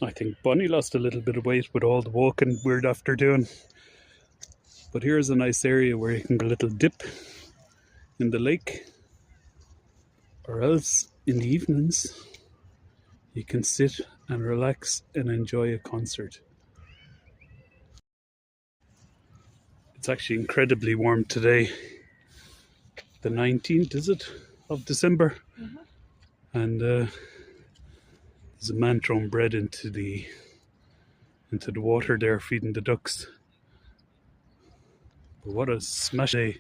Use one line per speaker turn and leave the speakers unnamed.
I think Bonnie lost a little bit of weight with all the walking we're after doing. But here's a nice area where you can get a little dip in the lake, or else in the evenings you can sit and relax and enjoy a concert. It's actually incredibly warm today. The 19th, is it, of December? And there's a man throwing bread into the water there, feeding the ducks. But what a smash day.